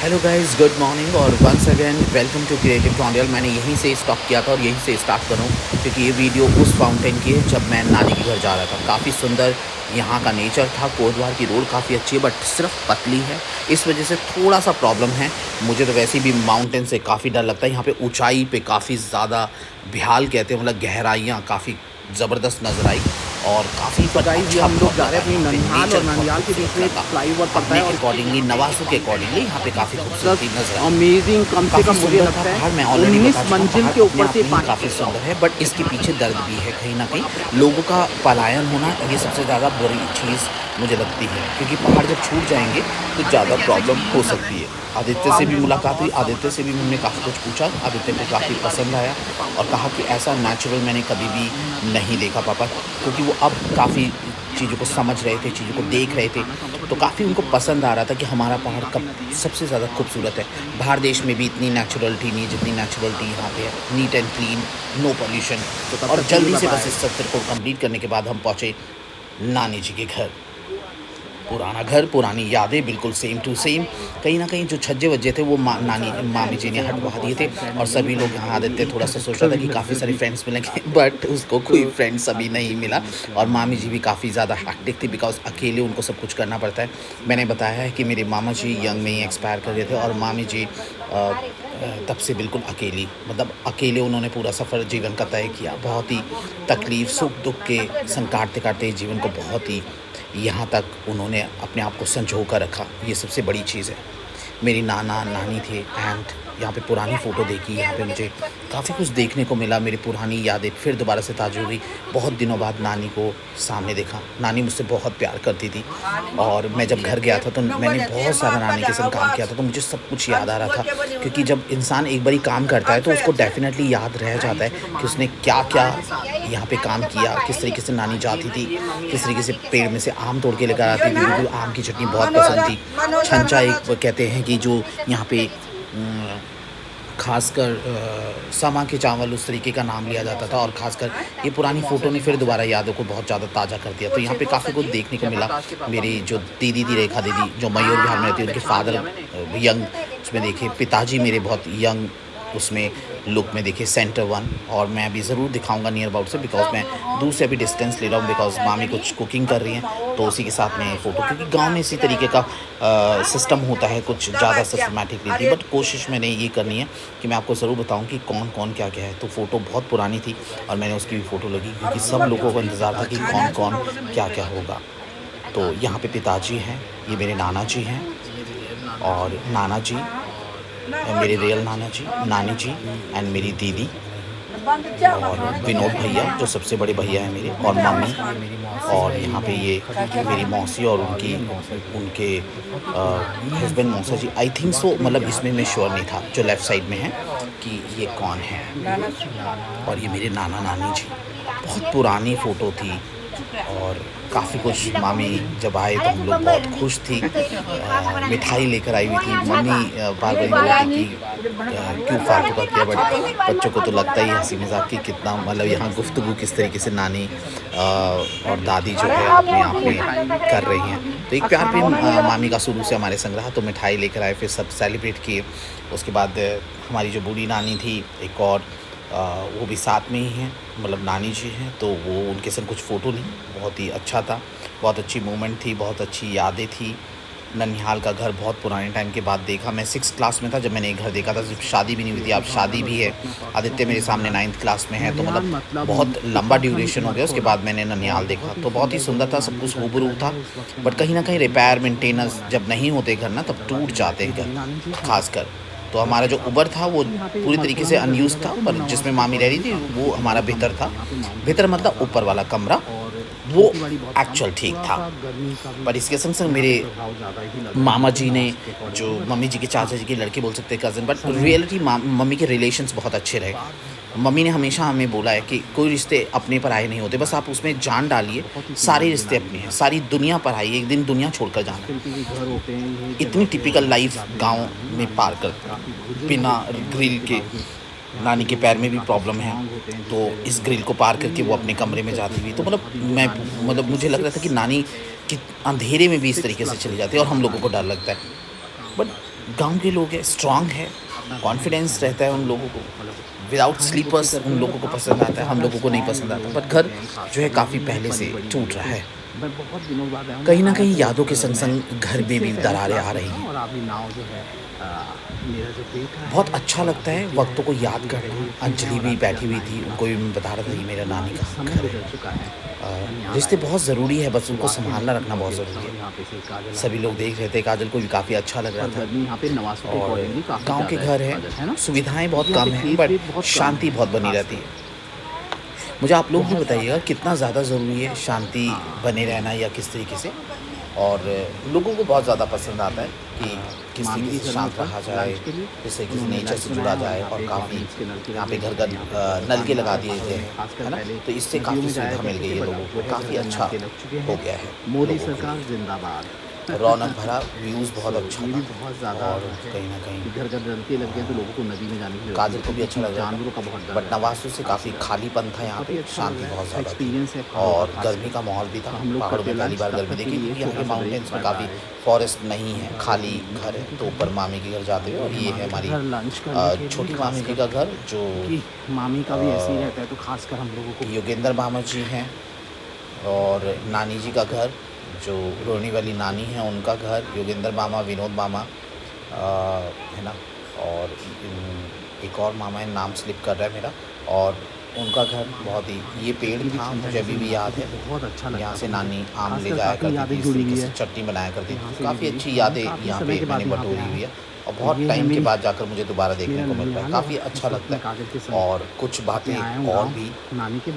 Hello guys, good morning और once again welcome to creative टॉन्डियल। मैंने यहीं से स्टॉप किया था और यहीं से स्टार्ट करूँ क्योंकि ये वीडियो उस फाउंटेन की है जब मैं नानी के घर जा रहा था। काफ़ी सुंदर यहाँ का नेचर था। कोटद्वार की रोड काफ़ी अच्छी है बट सिर्फ पतली है, इस वजह से थोड़ा सा प्रॉब्लम है। मुझे तो वैसे भी माउंटेन से काफ़ी डर लगता है। यहाँ पे ऊंचाई पे काफ़ी ज़्यादा भ्याल कहते हैं, मतलब गहराइयाँ काफ़ी ज़बरदस्त नज़र आई और काफ़ी तो गाइस ये अच्छा हम लोग बहुत जा लगा। रहे हैं अपनी यहाँ पे ननिहाल और नेचर बहुत ननियाल के बीच खूबसूरत में एक लगा। फ्लाईओवर पड़ता अपने है और अकॉर्डिंगली, नवासों के अकॉर्डिंगली यहाँ पे काफ़ी खूबसूरती नज़र आई। अमेजिंग। कम से काफ़ी कम मुझे सुंदर था लगता पहाड़, मैं है ऑलरेडी बता 19 चुका हूँ। मंजिल पहाड़ के अपने ऊपर आप से में ही पानी काफ़ी गिर रहा सुंदर होगा। है बट इसके पीछे दर्द भी है कहीं ना कहीं। लोगों का पलायन होना ये सबसे ज़्यादा बुरी चीज़ मुझे लगती है, क्योंकि पहाड़ जब छूट जाएंगे तो ज़्यादा प्रॉब्लम हो सकती है। आदित्य से भी मुलाकात हुई, आदित्य से भी हमने काफ़ी कुछ पूछा। आदित्य को काफ़ी पसंद आया और कहा कि ऐसा नेचुरल मैंने कभी भी नहीं देखा पापा, क्योंकि वो अब काफ़ी चीज़ों को समझ रहे थे, चीज़ों को देख रहे थे। तो काफ़ी उनको पसंद आ रहा था कि हमारा पहाड़ कब सबसे ज़्यादा खूबसूरत है। बाहर देश में भी इतनी नेचुरलिटी नहीं है जितनी नेचुरलिटी यहाँ पे है। Neat and clean, no pollution. तो तब और तक के लिए जल्दी बाय से बस बाय। इस सफ़र को कंप्लीट करने के बाद हम पहुँचे नानी जी के घर। पुराना घर, पुरानी यादें, बिल्कुल सेम टू सेम। कहीं ना कहीं जो छज्जे वज्जे थे वो नानी मामी जी ने हटवा दिए थे और सभी लोग यहाँ आ देते। थोड़ा सा सोच रहा था कि काफ़ी सारे फ्रेंड्स मिलेंगे बट उसको कोई फ्रेंड्स अभी नहीं मिला। और मामी जी भी काफ़ी ज़्यादा हैक्टिक थी बिकॉज अकेले उनको सब कुछ करना पड़ता है। मैंने बताया है कि मेरे मामा जी यंग में ही एक्सपायर कर गए थे और मामी जी तब से बिल्कुल अकेली, मतलब अकेले उन्होंने पूरा सफ़र जीवन का तय किया। बहुत ही तकलीफ़, सुख दुख के संग काटते काटते जीवन को बहुत ही यहाँ तक उन्होंने अपने आप को संजो कर रखा। ये सबसे बड़ी चीज़ है। मेरी नाना नानी थे एंड यहाँ पे पुरानी फ़ोटो देखी, यहाँ पे मुझे काफ़ी कुछ देखने को मिला। मेरी पुरानी यादें फिर दोबारा से ताज़ा हुई। बहुत दिनों बाद नानी को सामने देखा। नानी मुझसे बहुत प्यार करती थी और मैं जब घर गया था तो मैंने बहुत सारा नानी के संग काम किया था, तो मुझे सब कुछ याद आ रहा था। क्योंकि जब इंसान एक बारी काम करता है तो उसको डेफिनेटली याद रह जाता है कि उसने क्या क्या यहाँ पे काम किया, किस तरीके से नानी जाती थी, किस तरीके से पेड़ में से आम तोड़ के लेकर आती थी। मुझे आम की चटनी बहुत पसंद थी। छंचा एक कहते हैं कि जो यहाँ पे खासकर समा के चावल उस तरीके का नाम लिया जाता था। और खासकर ये पुरानी फ़ोटो ने फिर दोबारा यादों को बहुत ज़्यादा ताज़ा कर दिया। तो यहाँ पे काफ़ी कुछ देखने को मिला। मेरी जो दीदी थी, रेखा दीदी, जो मयूर विहार में रहती है, उनके फादर यंग उसमें देखे। पिताजी मेरे बहुत यंग उसमें लुक में देखे, सेंटर वन। और मैं अभी ज़रूर दिखाऊंगा नियर अबाउट से, बिकॉज मैं दूर से अभी डिस्टेंस ले रहा हूँ बिकॉज मामी कुछ कुकिंग कर रही हैं तो उसी के साथ में फ़ोटो। क्योंकि गांव में इसी तरीके का सिस्टम होता है, कुछ ज़्यादा सिस्टमेटिक नहीं थी। बट कोशिश मैंने ये करनी है कि मैं आपको ज़रूर बताऊँ कि कौन कौन क्या क्या है। तो फ़ोटो बहुत पुरानी थी और मैंने उसकी भी फ़ोटो लगी क्योंकि सब लोगों को इंतज़ार था कि कौन कौन क्या क्या होगा। तो यहाँ पे पिताजी हैं, ये मेरे नाना जी हैं और नाना जी, मेरे रियल नाना जी, नानी जी एंड मेरी दीदी और विनोद भैया जो सबसे बड़े भैया हैं मेरे, और मम्मी। और यहाँ पे ये मेरी मौसी और उनकी उनके हस्बैंड मौसा जी, आई थिंक सो। मतलब इसमें मैं श्योर नहीं था जो लेफ़्ट साइड में है कि ये कौन है। और ये मेरे नाना नानी जी। बहुत पुरानी फ़ोटो थी और काफ़ी कुछ। मामी जब आए तो हम लोग बहुत खुश थी। मिठाई लेकर आई हुई थी। मम्मी बार बार बोलती कि क्यों फालतू का किया, बट बच्चों को तो लगता ही हंसी मजाक कि कितना, मतलब यहाँ गुफ्तगू किस तरीके से नानी और दादी जो है अपने आप में कर रही हैं। तो एक प्यार प्रेम मामी का शुरू से हमारे संग रहा। तो मिठाई लेकर आए, फिर सब सेलिब्रेट किए। उसके बाद हमारी जो बूढ़ी नानी थी एक और, वो भी साथ में ही हैं, मतलब नानी जी हैं। तो वो उनके संग कुछ फ़ोटो ली। बहुत ही अच्छा था, बहुत अच्छी मोमेंट थी, बहुत अच्छी यादें थी। ननिहाल का घर बहुत पुराने टाइम के बाद देखा। मैं 6th क्लास में था जब मैंने ये घर देखा था। जब शादी भी नहीं हुई थी, अब शादी भी है। आदित्य मेरे सामने 9th क्लास में है, तो मतलब बहुत लंबा ड्यूरेशन हो गया। उसके बाद मैंने ननिहाल देखा तो बहुत ही सुंदर था, सब कुछ हुबहू था। बट कहीं ना कहीं रिपेयर मेंटेनेंस जब नहीं होते घर ना, तब टूट जाते हैं घर खासकर। तो हमारा जो ऊबर था वो पूरी तरीके से अनयूज था, पर जिसमें मामी रह रही थी वो हमारा भीतर था। भीतर मतलब ऊपर वाला कमरा, वो एक्चुअल ठीक था। पर इसके संग संग मेरे मामा जी ने, जो मम्मी जी के चाचा जी के लड़के बोल सकते हैं, कज़न, बट रियलिटी मम्मी के रिलेशंस बहुत अच्छे रहे। मम्मी ने हमेशा हमें बोला है कि कोई रिश्ते अपने पर आए नहीं होते, बस आप उसमें जान डालिए। सारे रिश्ते अपने हैं, सारी दुनिया पर आई, एक दिन दुनिया छोड़कर जाना। इतनी टिपिकल लाइफ गांव में पार कर, बिना ग्रिल के। नानी के पैर में भी प्रॉब्लम है तो इस ग्रिल को पार करके वो अपने कमरे में जाती हुई, तो मतलब मुझे लग रहा था कि नानी कि अंधेरे में भी इस तरीके से चली जाती है और हम लोगों को डर लगता है। बट गांव के लोग हैं, स्ट्रांग है, कॉन्फिडेंस रहता है उन लोगों को। विदाउट स्लीपर्स उन लोगों को पसंद आता है, हम लोगों को नहीं पसंद आता। बट घर जो है काफ़ी पहले से टूट रहा है। कहीं ना कहीं यादों के संग संग घर में भी दरारें आ रही हैं। बहुत अच्छा लगता है वक्तों को याद करना। अंजलि भी बैठी हुई थी, उनको भी मैं बता रहा था ये मेरा नानी का घर है। रिश्ते बहुत ज़रूरी है, बस उनको संभालना रखना बहुत ज़रूरी है। सभी लोग देख रहे थे, काजल को भी काफ़ी अच्छा लग रहा था। और गांव के घर हैं, सुविधाएं बहुत कम हैं, बट शांति बहुत बनी रहती है। मुझे आप लोग भी बताइएगा कितना ज़्यादा ज़रूरी है शांति बने रहना, या किस तरीके से। और लोगों को बहुत ज़्यादा पसंद आता है कि किस तरीके से शांत रहा जाए, किस तरीके से नेचर से जुड़ा जाए। और काफ़ी यहाँ पे घर घर नल के लगा दिए गए हैं, है ना, तो इससे काफ़ी सुविधा मिल गई है लोगों को, काफ़ी अच्छा हो गया है। मोदी सरकार जिंदाबाद। रौनक भरा व्यूज़ बहुत अच्छा ये भी था। बहुत ज़्यादा और कहीं ना कहीं घर घर नलके लग गए तो लोगों को नदी में जाने की काजल को भी अच्छा लग रहा जानवरों का बहुत था। डर बट नवासों से काफ़ी खालीपन था यहाँ पे, शांति बहुत ज़्यादा थी। एक्सपीरियंस है और गर्मी का माहौल भी था। हम लोग पहाड़ों में पहली बार गर्मी देखी, क्योंकि यहाँ के माउंटेन्स में काफ़ी फॉरेस्ट नहीं है, खाली घर है। तो ऊपर मामी के घर जाते हुए, और ये है हमारी छोटी मामी जी का घर, जो मामी का भी ऐसे ही रहता है, तो खासकर हम लोगों को योगेंद्र मामा जी हैं। और नानी जी का घर, जो रोहिणी वाली नानी है, उनका घर, योगेंद्र मामा, विनोद मामा, है ना। और एक और मामा है, नाम स्लिप कर रहा है मेरा। और उनका घर बहुत ही, ये पेड़ था, मुझे अभी भी याद है। बहुत अच्छा लगा। यहाँ से नानी आम ले जाया करती थी, इस तरीके से चटनी बनाया करती थी। काफ़ी अच्छी यादें यहाँ पे मैंने बटोरी हुई है, और बहुत टाइम के बाद जाकर मुझे दोबारा देखने को मिल रहा है। काफ़ी अच्छा लगता है। और कुछ बातें और भी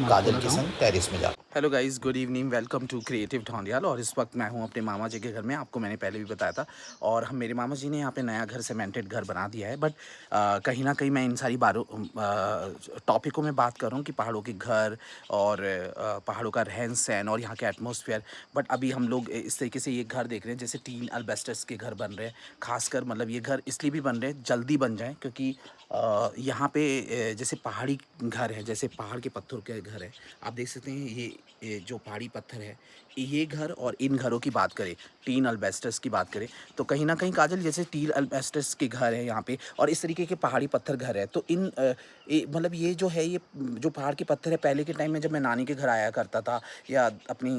काजल के संग टेरिस में जा। Hello guys, good evening, welcome to Creative Dhondiyal. और इस वक्त मैं हूँ अपने मामा जी के घर में, आपको मैंने पहले भी बताया था। और हम मेरे मामा जी ने यहाँ पे नया घर, सीमेंटेड घर बना दिया है। बट कहीं ना कहीं मैं इन सारी टॉपिकों में बात कर रहा हूँ कि पहाड़ों के घर और पहाड़ों का रहन सहन और यहाँ के एटमॉस्फेयर। बट अभी हम लोग इस तरीके से ये घर देख रहे हैं, जैसे टीन अल्बेस्टस के घर बन रहे हैं। खासकर मतलब ये घर इसलिए भी बन रहे हैं, जल्दी बन जाएँ, क्योंकि यहाँ पे जैसे पहाड़ी घर है, जैसे पहाड़ के पत्थर के घर है, आप देख सकते हैं। ये जो पहाड़ी पत्थर है, ये घर, और इन घरों की बात करें, टीन अल्बेस्टस की बात करें, तो कहीं ना कहीं काजल जैसे टीन अल्बेस्टस के घर है यहाँ पे, और इस तरीके के पहाड़ी पत्थर घर है। तो इन मतलब ये जो है, ये जो पहाड़ के पत्थर है, पहले के टाइम में जब मैं नानी के घर आया करता था, या अपनी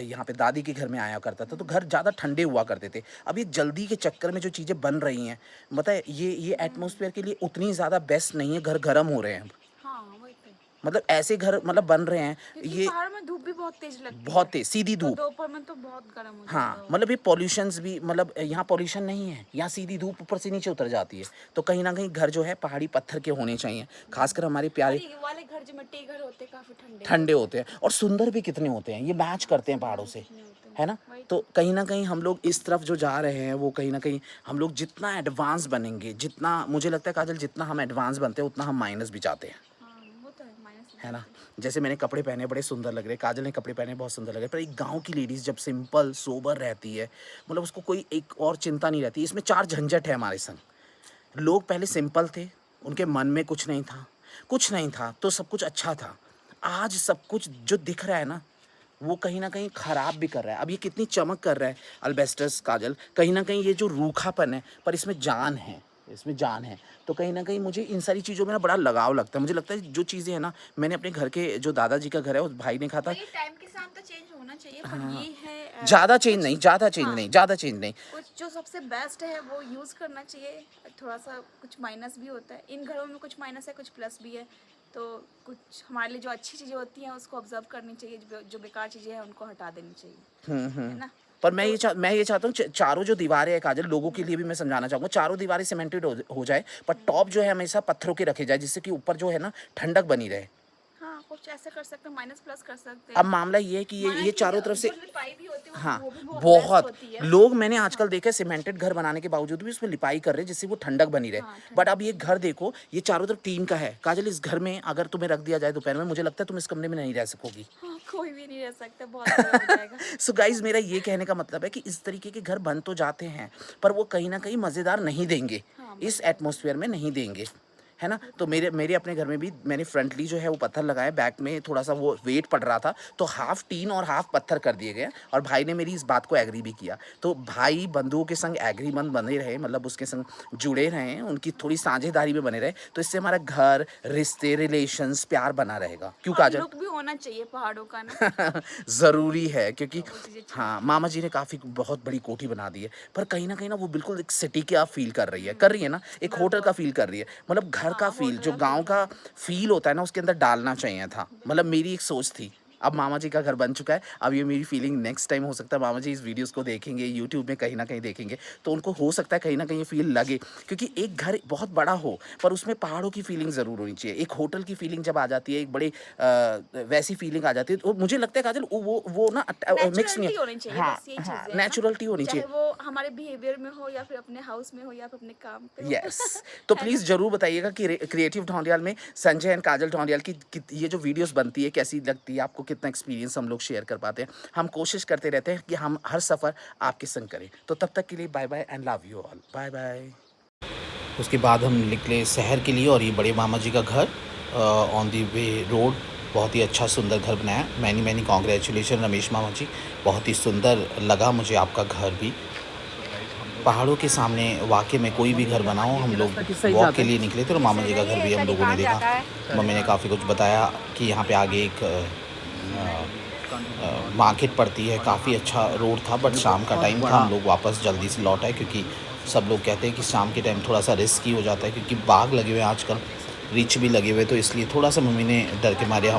यहाँ पे दादी के घर में आया करता था, तो घर ज़्यादा ठंडे हुआ करते थे। अब ये जल्दी के चक्कर में जो चीज़ें बन रही हैं, बताए, ये एटमॉस्फेयर के लिए उतनी ज़्यादा बेस्ट नहीं है। घर गर्म हो रहे हैं, हाँ, वही तो। मतलब ऐसे घर मतलब बन रहे हैं। क्योंकि ये पहाड़ में धूप भी बहुत तेज लगती बहुत है, तेज सीधी तो धूप। दोपहर में तो बहुत गर्म हो जाता हाँ, है। मतलब ये पॉल्यूशंस भी, मतलब यहाँ पॉल्यूशन नहीं है, यहाँ सीधी धूप ऊपर से नीचे उतर जाती है। तो कहीं ना कहीं घर जो है पहाड़ी पत्थर के होने चाहिए, खासकर हमारे और प्यारे ये वाले घर जो मिट्टी के घर होते हैं काफी ठंडे ठंडे होते हैं, और सुंदर भी कितने होते हैं, ये मैच करते हैं पहाड़ों से, कितने होते हैं। है ना। वही तो कहीं ना कहीं हम लोग इस तरफ जो जा रहे हैं, वो कहीं ना कहीं हम लोग जितना एडवांस बनेंगे, जितना मुझे लगता है काजल, जितना हम एडवांस बनते हैं, उतना हम माइनस भी जाते हैं, हाँ, वो तो है, माइनस है ना। जैसे मैंने कपड़े पहने, बड़े सुंदर लग रहे, काजल ने कपड़े पहने, बहुत सुंदर लग रहे। पर एक गांव की लेडीज़ जब सिंपल सोबर रहती है, मतलब उसको कोई एक और चिंता नहीं रहती। इसमें चार झंझट है हमारे संग। लोग पहले सिंपल थे, उनके मन में कुछ नहीं था, कुछ नहीं था, तो सब कुछ अच्छा था। आज सब कुछ जो दिख रहा है ना, वो कहीं ना कहीं ख़राब भी कर रहा है। अब ये कितनी चमक कर रहा है अल्बेस्टस, काजल, कहीं ना कहीं ये जो रूखापन है, पर इसमें जान है, इसमें जान है। तो कहीं ना कहीं मुझे इन सारी चीज़ों में ना बड़ा लगाव लगता है। मुझे लगता है जो चीज़ें हैं ना, मैंने अपने घर के, जो दादाजी का घर है, उस भाई ने कहा था, ये टाइम के साथ तो चेंज होना चाहिए, पर ये है ज़्यादा चेंज नहीं, ज़्यादा चेंज हाँ। नहीं, ज़्यादा चेंज नहीं। कुछ जो सबसे बेस्ट है वो यूज़ करना चाहिए। थोड़ा सा कुछ माइनस भी होता है इन घरों में, कुछ माइनस है, कुछ प्लस भी है। तो कुछ हमारे लिए जो अच्छी चीज़ें होती हैं उसको ऑब्जर्व करनी चाहिए, जो बेकार चीज़ें हैं उनको हटा देनी चाहिए, है ना। पर मैं ये चाहता हूँ, चारों जो दीवारें हैं काजल, लोगों के लिए भी मैं समझाना चाहूँगा, चारों दीवारें सीमेंटेड हो जाए, पर टॉप जो है हमेशा पत्थरों के रखे जाए, जिससे कि ऊपर जो है ना ठंडक बनी रहे। हाँ, कुछ ऐसे कर सकते हैं, माइनस प्लस कर सकते हैं। अब मामला ये है कि ये चारों तरफ से, जो लिपाई भी होती है हाँ, वो भी बहुत बहुत बेस्ट होती है। लोग मैंने आजकल देखा है, सीमेंटेड घर बनाने के बावजूद भी उसमें लिपाई कर रहे हैं, जिससे वो ठंडक बनी रहे। हाँ, बट अब ये घर देखो, ये चारों तरफ टीन का है काजल। इस घर में अगर तुम्हें रख दिया जाए दोपहर में, मुझे लगता है तुम इस कमरे में नहीं रह सकोगी। हाँ, कोई भी नहीं रह सकता, बहुत बुरा हो जाएगा। सो गाइज, मेरा ये कहने का मतलब है कि इस तरीके के घर बन तो जाते हैं, पर वो कहीं ना कहीं मज़ेदार नहीं देंगे, हाँ, इस एटमॉस्फेयर में नहीं देंगे। है ना। तो मेरे अपने घर में भी मैंने फ्रंटली जो है वो पत्थर लगाए, बैक में थोड़ा सा वो वेट पड़ रहा था तो हाफ टीन और हाफ पत्थर कर दिए गए और भाई ने मेरी इस बात को एग्री भी किया। तो भाई बंधुओं के संग एग्रीमेंट बने रहे, मतलब उसके संग जुड़े रहे, उनकी थोड़ी साझेदारी में बने रहे, तो इससे हमारा घर, रिश्ते, रिलेशंस, प्यार बना रहेगा। क्यों काजल? लुक भी होना चाहिए पहाड़ों का ना। ज़रूरी है क्योंकि वो चीज़ें चाहिए। हाँ, मामा जी ने काफ़ी बहुत बड़ी कोठी बना दी है, पर कहीं न कहीं ना वो बिल्कुल एक सिटी की आप फ़ील कर रही है ना, एक होटल का फ़ील कर रही है। मतलब घर का फ़ील, जो गाँव का फ़ील होता है ना, उसके अंदर डालना चाहिए था। मतलब मेरी एक सोच थी। अब मामा जी का घर बन चुका है, अब ये मेरी फ़ीलिंग नेक्स्ट टाइम हो सकता है मामा जी इस वीडियोज़ को देखेंगे, यूट्यूब में कहीं न कहीं देखेंगे, तो उनको हो सकता है कहीं न कहीं ये फ़ील लगे। क्योंकि एक घर बहुत बड़ा हो, पर उसमें पहाड़ों की फ़ीलिंग ज़रूर होनी चाहिए। एक होटल की फ़ीलिंग जब आ जाती है, एक बड़े वैसी फ़ीलिंग आ जाती है, तो मुझे लगता है काजल वो ना मिक्स नहीं नेचुरलिटी है। होनी चाहिए, हाँ, बस यही हाँ, चीज़ें हैं ना। नेचुरलिटी होनी चाहे चाहिए। वो हमारे बिहेवियर में हो या फिर अपने हाउस में हो या फिर अपने काम पे हो। यस। तो है ना? प्लीज़ ज़रूर बताइएगा कि क्रिएटिव ढौंडियाल में संजय एंड काजल ढौंडियाल की ये जो वीडियोस बनती है कैसी लगती है आपको, कितना एक्सपीरियंस हम लोग शेयर कर पाते हैं। हम कोशिश करते रहते हैं कि हम हर सफ़र आपके संग करें। तो तब तक के लिए bye bye and love you all. Bye bye. उसके बाद हम निकले शहर के लिए और ये बड़े मामा जी का घर ऑन दी वे रोड, बहुत ही अच्छा सुंदर घर बनाया। मैनी मैनी कॉन्ग्रेचुलेशन रमेश मामा जी, बहुत ही सुंदर लगा मुझे आपका घर भी। पहाड़ों के सामने वाकई में कोई भी घर बनाओ, हम लोग वॉक के लिए निकले थे और मामा जी का घर भी हम लोगों ने देखा। मम्मी ने काफ़ी कुछ बताया कि यहाँ पे आगे एक मार्केट पड़ती है, काफ़ी अच्छा रोड था, बट शाम का टाइम था, हम लोग वापस जल्दी से लौट आए क्योंकि सब लोग कहते हैं कि शाम के टाइम थोड़ा सा रिस्की हो जाता है क्योंकि बाघ लगे हुए हैं आजकल, रीछ भी लगे हुए, तो इसलिए थोड़ा सा मम्मी ने डर के मारे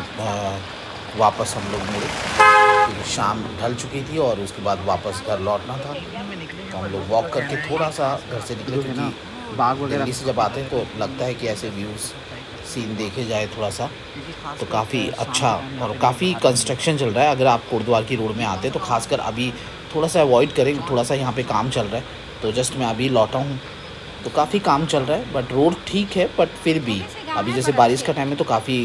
वापस हम लोग मुड़े क्योंकि शाम ढल चुकी थी और उसके बाद वापस घर लौटना था। तो हम लोग वॉक करके थोड़ा सा घर से निकले क्योंकि बाग वगैरह दिल्ली से जब आते हैं तो लगता है कि ऐसे व्यूज़ सीन देखे जाए थोड़ा सा, तो काफ़ी अच्छा। और काफ़ी कंस्ट्रक्शन चल रहा है, अगर आप कोटद्वार की रोड में आते हैं तो खासकर अभी थोड़ा सा अवॉइड करें, थोड़ा सा यहाँ पे काम चल रहा है। तो जस्ट मैं अभी लौटा हूँ तो काफ़ी काम चल रहा है, बट रोड ठीक है, बट फिर भी अभी जैसे बारिश का टाइम है तो काफ़ी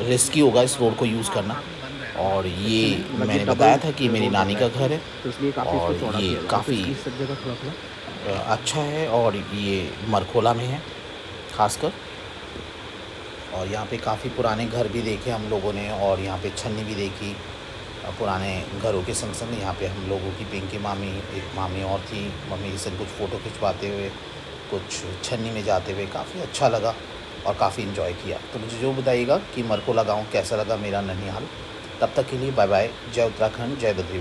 रिस्की होगा इस रोड को यूज़ करना। और ये मैंने बताया था कि मेरी नानी का घर है तो इसलिए काफ़ी और इसको चौड़ा ये किया गया है। तो काफ़ी इसलिए सब जगह थोड़ा अच्छा है और ये मरखोला में है खासकर। और यहाँ पे काफ़ी पुराने घर भी देखे हम लोगों ने और यहाँ पे छन्नी भी देखी पुराने घरों के संग संग। यहाँ पे हम लोगों की पिंकी मामी, एक मामी और थी, मम्मी के संग कुछ फ़ोटो खिंचवाते हुए, कुछ छन्नी में जाते हुए, काफ़ी अच्छा लगा और काफ़ी इन्जॉय किया। तो मुझे जो बताइएगा कि मरकोला गाँव कैसा लगा मेरा ननिहाल। तब तक के लिए बाय बाय। जय उत्तराखंड, जय बद्री।